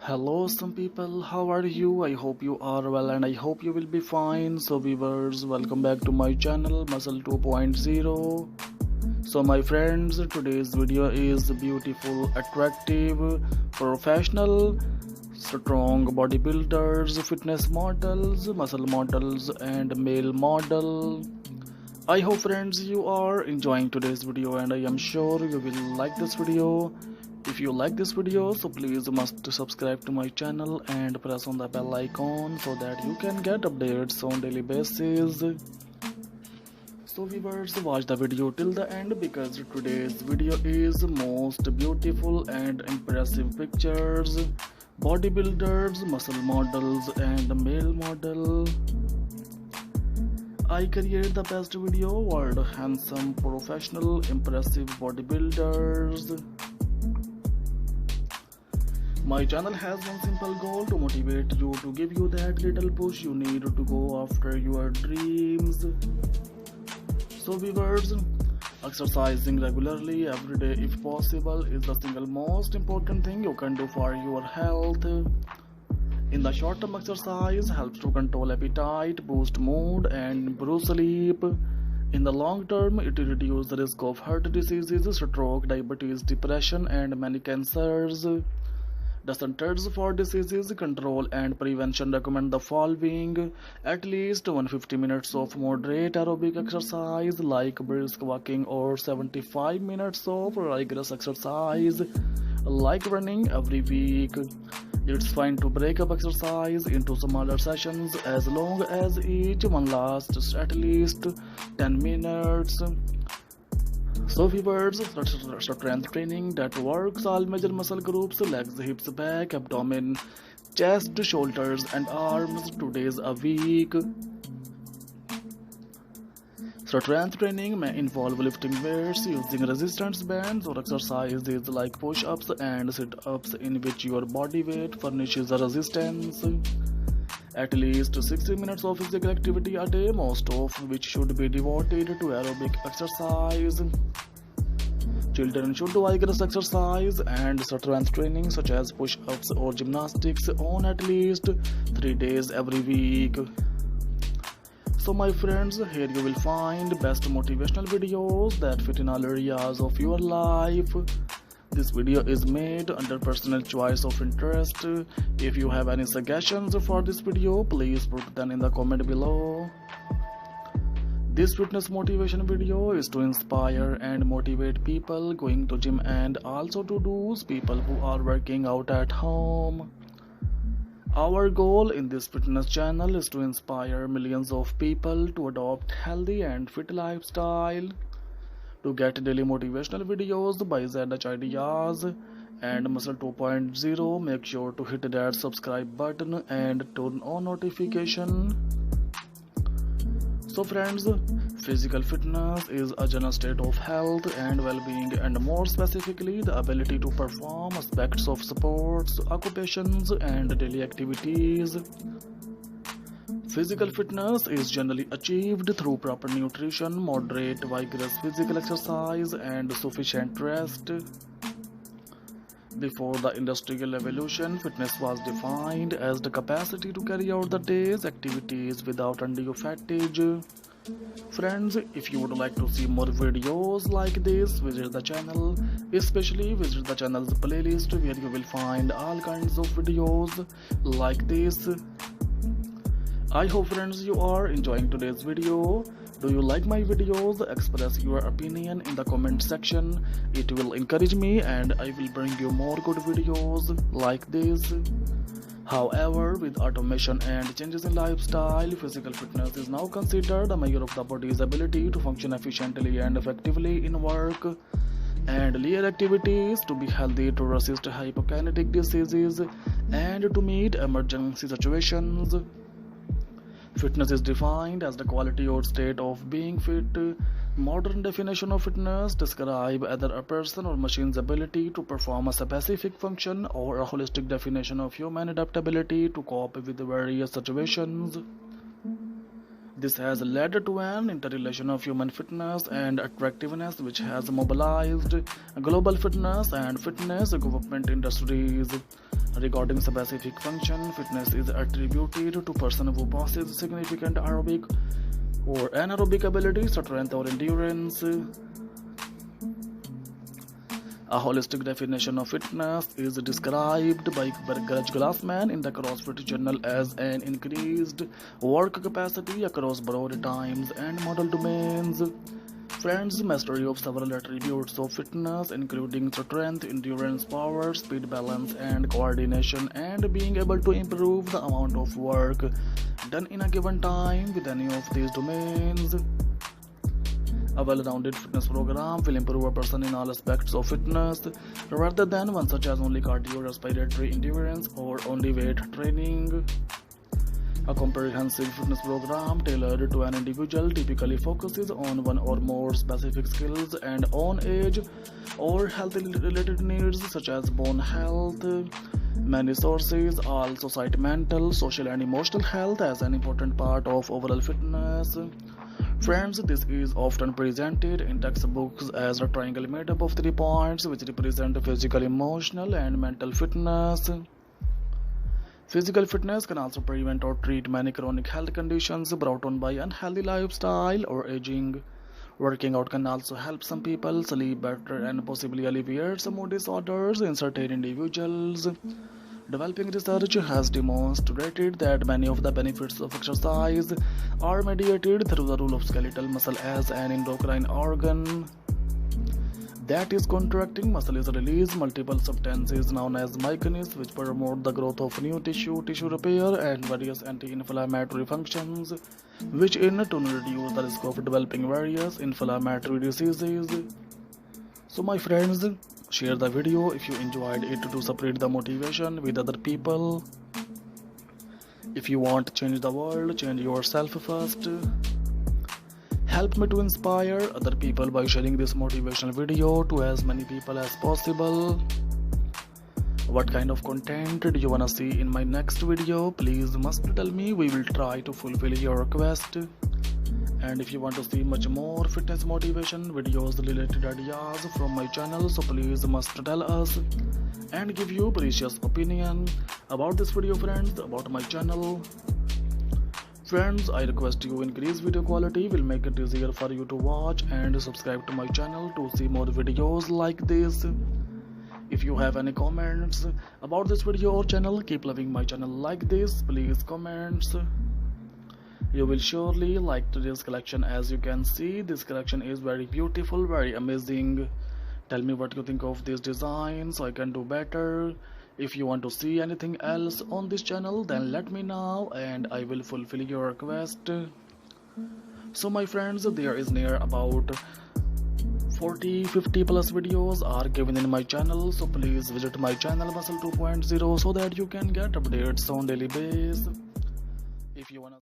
Hello, some people. How are you? I hope you are well and I hope you will be fine. So, viewers, welcome back to my channel Muscle 2.0. So, my friends, today's video is beautiful, attractive, professional, strong bodybuilders, fitness models, muscle models, and male model. I hope, friends, you are enjoying today's video and I am sure you will like this video. If you like this video, so please must subscribe to my channel and press on the bell icon so that you can get updates on daily basis. So viewers, watch the video till the end because today's video is most beautiful and impressive pictures, bodybuilders, muscle models and male model. I create the best video world handsome, professional, impressive bodybuilders. My channel has one simple goal to motivate you, to give you that little push you need to go after your dreams. So viewers, exercising regularly every day if possible is the single most important thing you can do for your health. In the short term, exercise helps to control appetite, boost mood and improve sleep. In the long term, it reduces the risk of heart diseases, stroke, diabetes, depression and many cancers. The Centers for Disease Control and Prevention recommend the following: at least 150 minutes of moderate aerobic exercise like brisk walking or 75 minutes of rigorous exercise like running every week. It's fine to break up exercise into smaller sessions as long as each one lasts at least 10 minutes. So viewers, strength training that works all major muscle groups: legs, hips, back, abdomen, chest, shoulders and arms 2 days a week. Strength training may involve lifting weights, using resistance bands or exercises like push-ups and sit-ups in which your body weight furnishes a resistance. At least 60 minutes of physical activity a day, most of which should be devoted to aerobic exercise. Children should do vigorous exercise and strength training such as push-ups or gymnastics on at least 3 days every week. So my friends, here you will find best motivational videos that fit in all areas of your life. This video is made under personal choice of interest. If you have any suggestions for this video, please put them in the comment below. This fitness motivation video is to inspire and motivate people going to gym and also to those people who are working out at home. Our goal in this fitness channel is to inspire millions of people to adopt healthy and fit lifestyle. To get daily motivational videos by ZH Ideas and Muscle 2.0, make sure to hit that subscribe button and turn on notification. So friends, physical fitness is a general state of health and well-being, and more specifically the ability to perform aspects of sports, occupations and daily activities. Physical fitness is generally achieved through proper nutrition, moderate vigorous physical exercise and sufficient rest. Before the industrial revolution, fitness was defined as the capacity to carry out the day's activities without undue fatigue. Friends, if you would like to see more videos like this, visit the channel. Especially visit the channel's playlist where you will find all kinds of videos like this. I hope friends you are enjoying today's video. Do you like my videos? Express your opinion in the comment section. It will encourage me and I will bring you more good videos like this. However, with automation and changes in lifestyle, physical fitness is now considered a measure of the body's ability to function efficiently and effectively in work and leisure activities, to be healthy, to resist hypokinetic diseases and to meet emergency situations. Fitness is defined as the quality or state of being fit. Modern definition of fitness describe either a person or machine's ability to perform a specific function, or a holistic definition of human adaptability to cope with various situations. This has led to an interrelation of human fitness and attractiveness, which has mobilized global fitness and fitness equipment industries. Regarding specific function, fitness is attributed to person who possesses significant aerobic or anaerobic ability, strength or endurance. A holistic definition of fitness is described by Garage Glassman in the CrossFit Journal as an increased work capacity across broad times and model domains. Friends, mastery of several attributes of fitness, including strength, endurance, power, speed, balance, and coordination, and being able to improve the amount of work done in a given time with any of these domains. A well-rounded fitness program will improve a person in all aspects of fitness, rather than one such as only cardio-respiratory endurance or only weight training. A comprehensive fitness program tailored to an individual typically focuses on one or more specific skills and on age or health-related needs such as bone health. Many sources also cite mental, social, and emotional health as an important part of overall fitness. Friends, this is often presented in textbooks as a triangle made up of 3 points which represent physical, emotional, and mental fitness. Physical fitness can also prevent or treat many chronic health conditions brought on by unhealthy lifestyle or aging. Working out can also help some people sleep better and possibly alleviate some mood disorders in certain individuals. Developing research has demonstrated that many of the benefits of exercise are mediated through the role of skeletal muscle as an endocrine organ. That is, contracting muscle is release multiple substances known as myokines which promote the growth of new tissue repair, and various anti-inflammatory functions, which in turn reduce the risk of developing various inflammatory diseases. So my friends, share the video if you enjoyed it to spread the motivation with other people. If you want to change the world, change yourself first. Help me to inspire other people by sharing this motivational video to as many people as possible. What kind of content do you wanna see in my next video? Please must tell me. We will try to fulfill your request. And if you want to see much more fitness motivation videos related ideas from my channel, so please must tell us and give you precious opinion about this video, friends, about my channel. Friends, I request you increase video quality, will make it easier for you to watch, and subscribe to my channel to see more videos like this. If you have any comments about this video or channel, keep loving my channel like this, please comments. You will surely like today's collection. As you can see, this collection is very beautiful, very amazing. Tell me what you think of this design so I can do better. If you want to see anything else on this channel, then let me know and I will fulfill your request. So my friends, there is near about 40-50 plus videos are given in my channel, so please visit my channel Muscle 2.0 so that you can get updates on daily basis. If you wanna